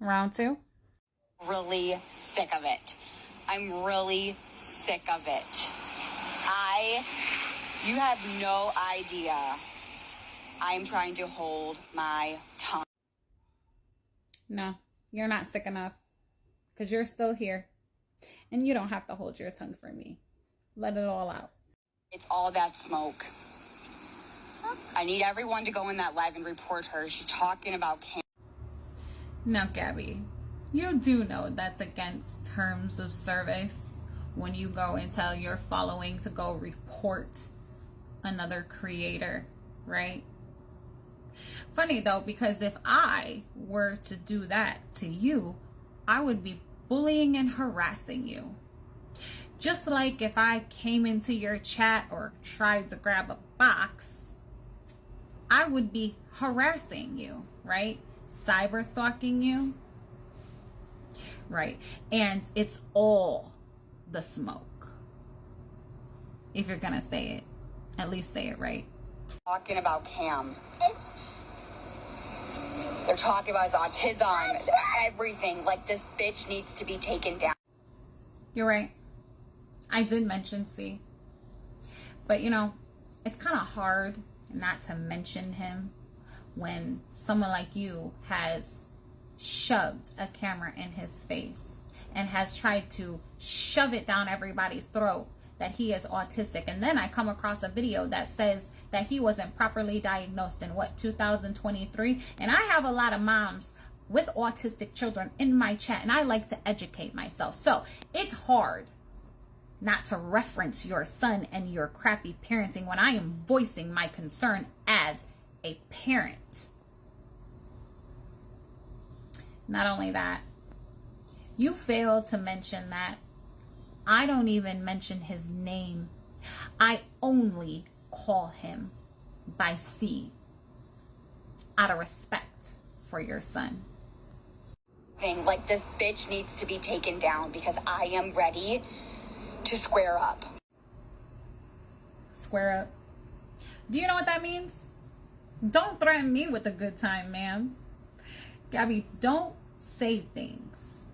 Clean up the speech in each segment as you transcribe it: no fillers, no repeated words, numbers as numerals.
Round two. Really sick of it. I'm really sick of it. You have no idea. I'm trying to hold my tongue. No, you're not sick enough, because you're still here. And you don't have to hold your tongue for me. Let it all out. It's all that smoke. I need everyone to go in that live and report her. She's talking about cancer. Now, Gabby, you do know that's against terms of service when you go and tell your following to go report another creator, right? Funny though, because if I were to do that to you, I would be bullying and harassing you. Just like if I came into your chat or tried to grab a box, I would be harassing you, right? Cyber stalking you, right? And it's all the smoke. If you're gonna say it, at least say it right. Talking about Cam. They're talking about his autism, everything. Like, this bitch needs to be taken down. You're right. I did mention C. But, you know, it's kind of hard not to mention him when someone like you has shoved a camera in his face and has tried to shove it down everybody's throat that he is autistic. And then I come across a video that says that he wasn't properly diagnosed in 2023. And I have a lot of moms with autistic children in my chat, and I like to educate myself. So it's hard not to reference your son and your crappy parenting when I am voicing my concern as a parent. Not only that, you failed to mention that I don't even mention his name. I only call him by C out of respect for your son. Like, this bitch needs to be taken down because I am ready to square up. Square up? Do you know what that means? Don't threaten me with a good time, ma'am. Gabby, don't say things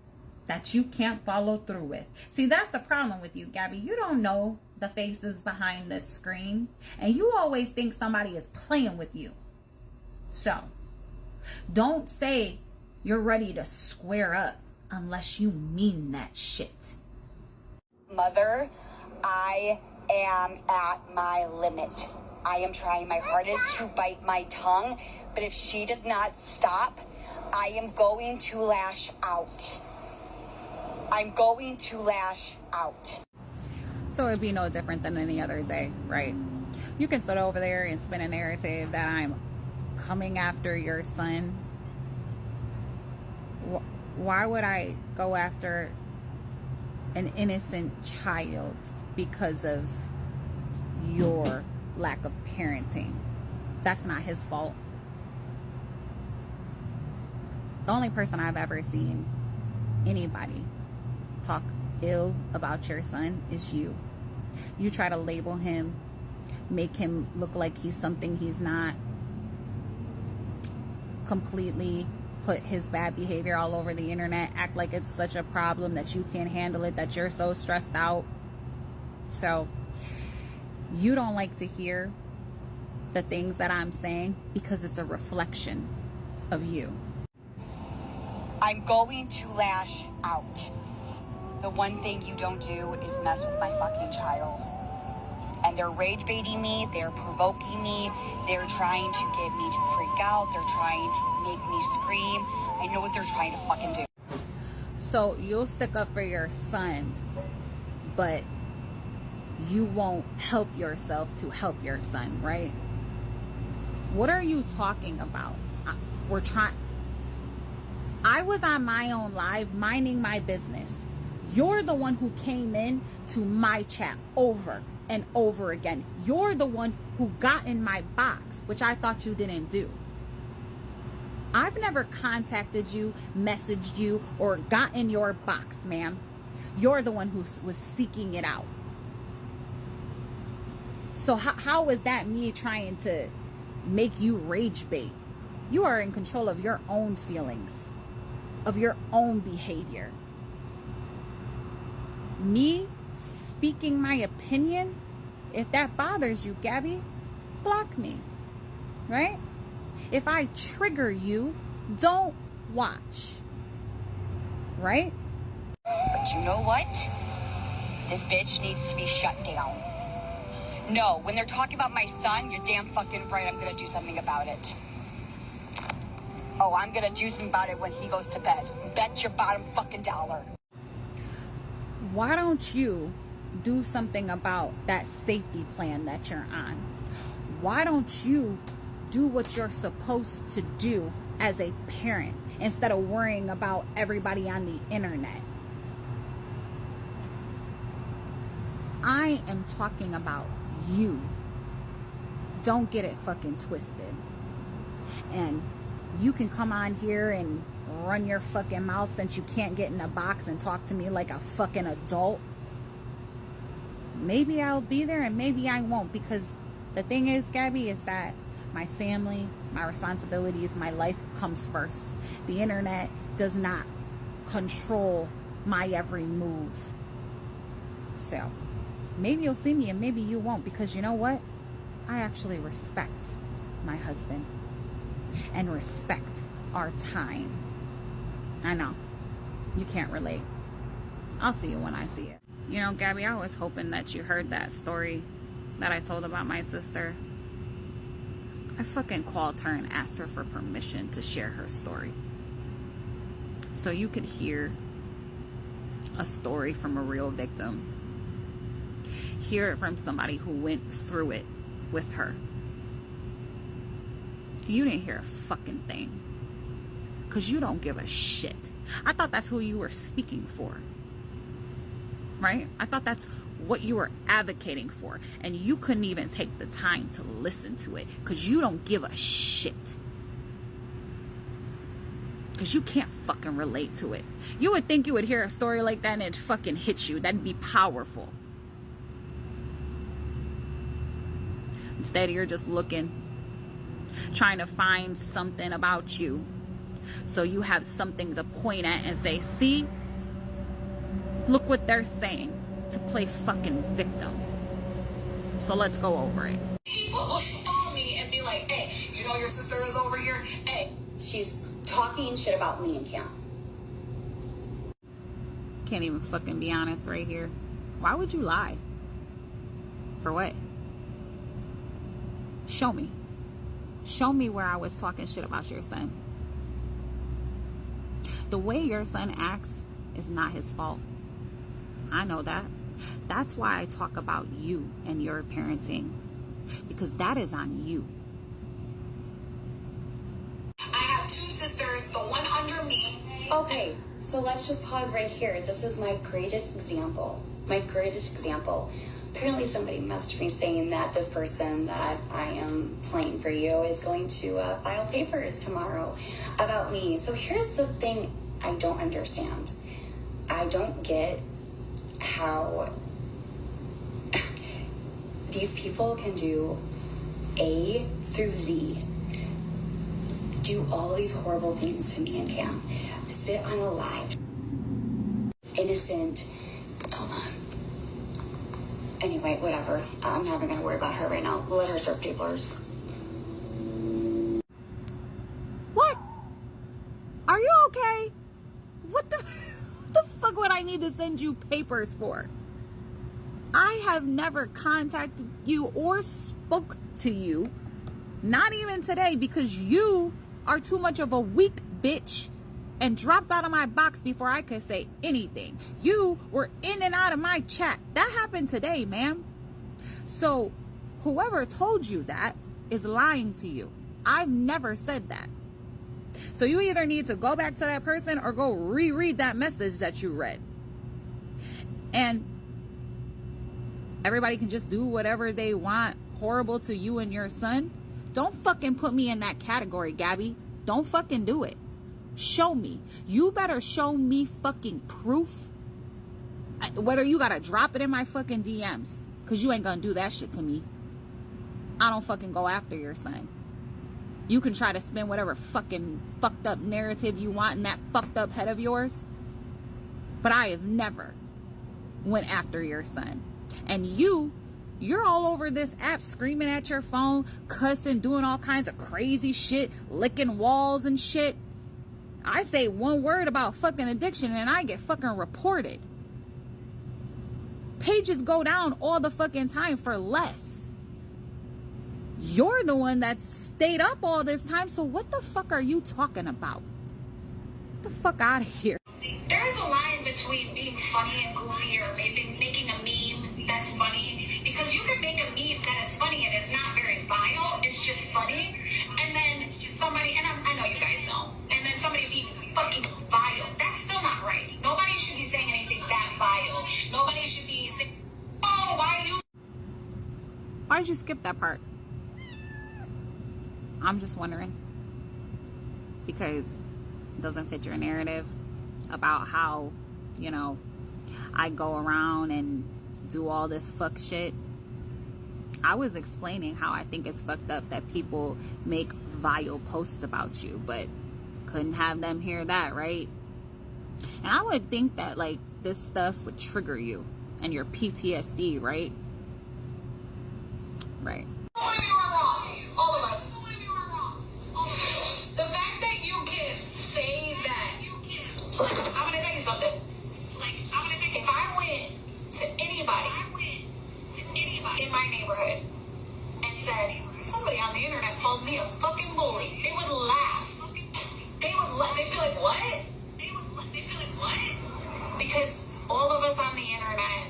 that you can't follow through with. See, that's the problem with you, Gabby. You don't know the faces behind the screen, and you always think somebody is playing with you. So, don't say you're ready to square up unless you mean that shit. Mother, I am at my limit. I am trying my hardest to bite my tongue, but if she does not stop, I am going to lash out. I'm going to lash out. So it'd be no different than any other day, right? You can sit over there and spin a narrative that I'm coming after your son. Why would I go after an innocent child because of your lack of parenting? That's not his fault. The only person I've ever seen anybody talk ill about your son is you. You try to label him, make him look like he's something he's not, completely put his bad behavior all over the internet, act like it's such a problem that you can't handle it, that you're so stressed out. So you don't like to hear the things that I'm saying because it's a reflection of you. I'm going to lash out. The one thing you don't do is mess with my fucking child. And they're rage baiting me, they're provoking me, they're trying to get me to freak out, they're trying to make me scream. I know what they're trying to fucking do. So you'll stick up for your son, but you won't help yourself to help your son, right? What are you talking about? I was on my own live minding my business. You're the one who came in to my chat over and over again. You're the one who got in my box, which I thought you didn't do. I've never contacted you, messaged you, or got in your box, ma'am. You're the one who was seeking it out. So how is that me trying to make you rage bait? You are in control of your own feelings. of your own behavior. Me speaking my opinion, if that bothers you, Gabby, block me, right? If I trigger you, don't watch, right? But you know what? This bitch needs to be shut down. No, when they're talking about my son, you're damn fucking right, I'm gonna do something about it. Oh, I'm gonna do something about it when he goes to bed. Bet your bottom fucking dollar. Why don't you do something about that safety plan that you're on? Why don't you do what you're supposed to do as a parent instead of worrying about everybody on the internet? I am talking about you. Don't get it fucking twisted. And you can come on here and run your fucking mouth since you can't get in a box and talk to me like a fucking adult. Maybe I'll be there and maybe I won't, because the thing is, Gabby, is that my family, my responsibilities, my life comes first. The internet does not control my every move. So maybe you'll see me and maybe you won't, because you know what? I actually respect my husband and respect our time. I know you can't relate. I'll see you when I see it. You know, Gabby, I was hoping that you heard that story that I told about my sister. I fucking called her and asked her for permission to share her story, so you could hear a story from a real victim. Hear it from somebody who went through it with her. You didn't hear a fucking thing, because you don't give a shit. I thought that's who you were speaking for, right? I thought that's what you were advocating for, and you couldn't even take the time to listen to it because you don't give a shit, because you can't fucking relate to it. You would think you would hear a story like that and it'd fucking hit you. That'd be powerful. Instead, you're just looking, trying to find something about you so you have something to point at and say, see, look what they're saying, to play fucking victim. So let's go over it. People will call me and be like, hey, you know your sister is over here? Hey, she's talking shit about me and Cam. Can't even fucking be honest right here. Why would you lie? For what? Show me. Show me where I was talking shit about your son. The way your son acts is not his fault. I know that. That's why I talk about you and your parenting, because that is on you. I have two sisters, the one under me. Okay, so let's just pause right here. This is my greatest example. My greatest example. Apparently somebody messaged me saying that this person that I am playing for you is going to file papers tomorrow about me. So here's the thing I don't understand. I don't get how these people can do A through Z, do all these horrible things to me and Cam, sit on a live, innocent, hold on. Anyway, whatever. I'm not even going to worry about her right now. Let her serve papers. What? Are you okay? What the fuck would I need to send you papers for? I have never contacted you or spoke to you. Not even today, because you are too much of a weak bitch and dropped out of my box before I could say anything. You were in and out of my chat. That happened today, ma'am. So whoever told you that is lying to you. I've never said that. So you either need to go back to that person or go reread that message that you read. And everybody can just do whatever they want horrible to you and your son. Don't fucking put me in that category, Gabby. Don't fucking do it. Show me. You better show me fucking proof. Whether you gotta drop it in my fucking DMs, because you ain't gonna do that shit to me. I don't fucking go after your son. You can try to spin whatever fucking fucked up narrative you want in that fucked up head of yours. But I have never went after your son. And you're all over this app screaming at your phone, cussing, doing all kinds of crazy shit, licking walls and shit. I say one word about fucking addiction and I get fucking reported. Pages go down all the fucking time for less. You're the one that's stayed up all this time, so what the fuck are you talking about? Get the fuck out of here. There is a line between being funny and goofy, or maybe making a meme that's funny, because you can make a meme that is funny and it's not very vile, it's just funny, and then somebody, and I know you guys know, and then somebody be fucking vile. That's still not right. Nobody should be saying anything that vile. Nobody should be saying, oh, why'd you skip that part? I'm just wondering, because it doesn't fit your narrative about how, you know, I go around and do all this fuck shit. I was explaining how I think it's fucked up that people make vile posts about you, but couldn't have them hear that, right? And I would think that, like, this stuff would trigger you and your PTSD, right? Right. all of us. The fact that you can say that, like, I'm gonna tell you something. If I went to anybody in my neighborhood and said, somebody on the internet called me a fucking bully, they would laugh. They'd be like, what? Because all of us on the internet,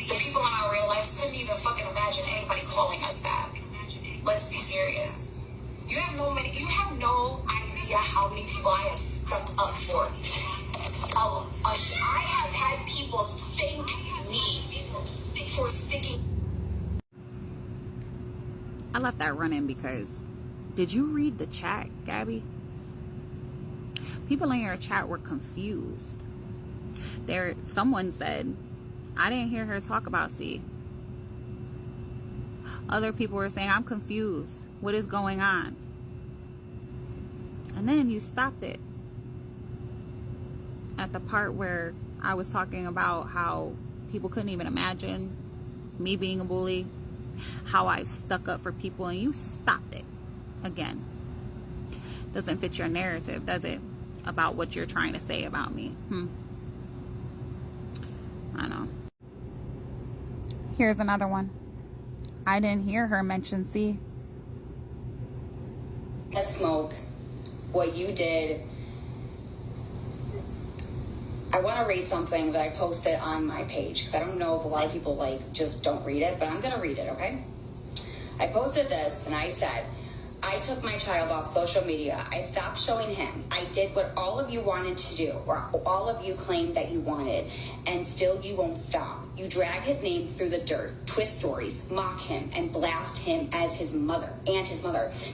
the people in our real lives, couldn't even fucking imagine anybody calling us that. Let's be serious. You have no idea how many people I have stuck up for. I have had people thank me for sticking. I left that running because, did you read the chat, Gabby? People in your chat were confused. Someone said, I didn't hear her talk about C. Other people were saying, I'm confused. What is going on? And then you stopped it at the part where I was talking about how people couldn't even imagine me being a bully, how I stuck up for people, and you stopped it again. Doesn't fit your narrative, does it? About what you're trying to say about me. I know. Here's another one. I didn't hear her mention C. Let's smoke. What you did. I want to read something that I posted on my page, because I don't know if a lot of people just don't read it, but I'm going to read it, okay? I posted this and I said, I took my child off social media. I stopped showing him. I did what all of you wanted to do, or all of you claimed that you wanted, and still you won't stop. You drag his name through the dirt, twist stories, mock him, and blast him as his mother.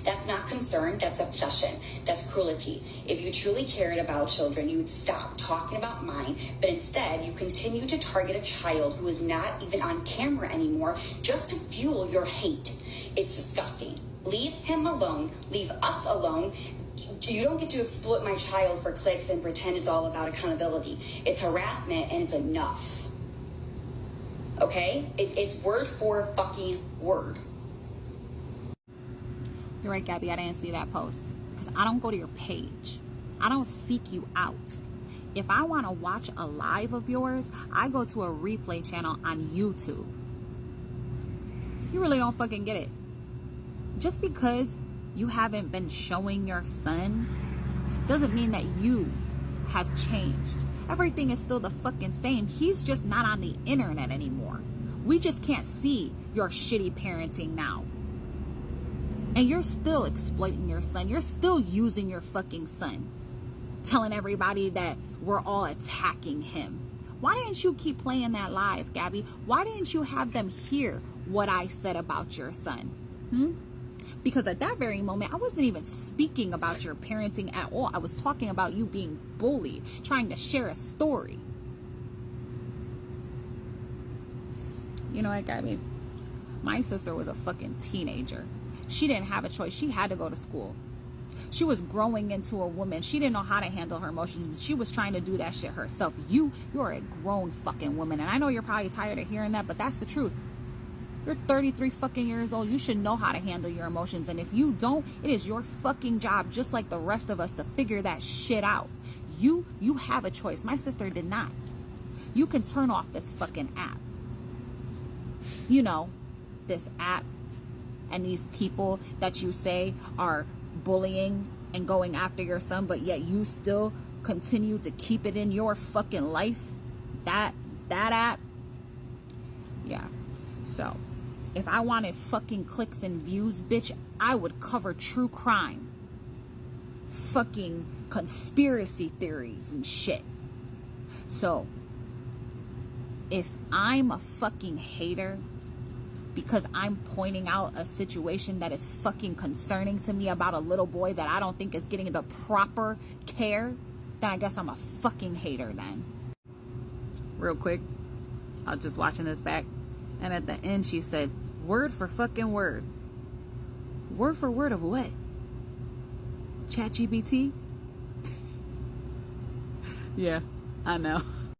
That's not concern, that's obsession, that's cruelty. If you truly cared about children, you would stop talking about mine, but instead you continue to target a child who is not even on camera anymore just to fuel your hate. It's disgusting. Leave him alone. Leave us alone. You don't get to exploit my child for clicks and pretend it's all about accountability. It's harassment, and it's enough. Okay? It's word for fucking word. You're right, Gabby. I didn't see that post because I don't go to your page. I don't seek you out. If I want to watch a live of yours, I go to a replay channel on YouTube. You really don't fucking get it. Just because you haven't been showing your son doesn't mean that you have changed. Everything is still the fucking same. He's just not on the internet anymore. We just can't see your shitty parenting now. And you're still exploiting your son. You're still using your fucking son. Telling everybody that we're all attacking him. Why didn't you keep playing that live, Gabby? Why didn't you have them hear what I said about your son? Because at that very moment, I wasn't even speaking about your parenting at all. I was talking about you being bullied, trying to share a story. You know what, Gabby? My sister was a fucking teenager. She didn't have a choice. She had to go to school. She was growing into a woman. She didn't know how to handle her emotions. She was trying to do that shit herself. You're a grown fucking woman. And I know you're probably tired of hearing that, but that's the truth. You're 33 fucking years old. You should know how to handle your emotions. And if you don't, it is your fucking job, just like the rest of us, to figure that shit out. You have a choice. My sister did not. You can turn off this fucking app. You know, this app and these people that you say are bullying and going after your son, but yet you still continue to keep it in your fucking life. That app. Yeah. So, if I wanted fucking clicks and views, bitch, I would cover true crime, fucking conspiracy theories and shit. So, if I'm a fucking hater because I'm pointing out a situation that is fucking concerning to me about a little boy that I don't think is getting the proper care, then I guess I'm a fucking hater then. Real quick, I was just watching this back, and at the end she said, word for fucking word. Word for word of what? ChatGPT? Yeah, I know.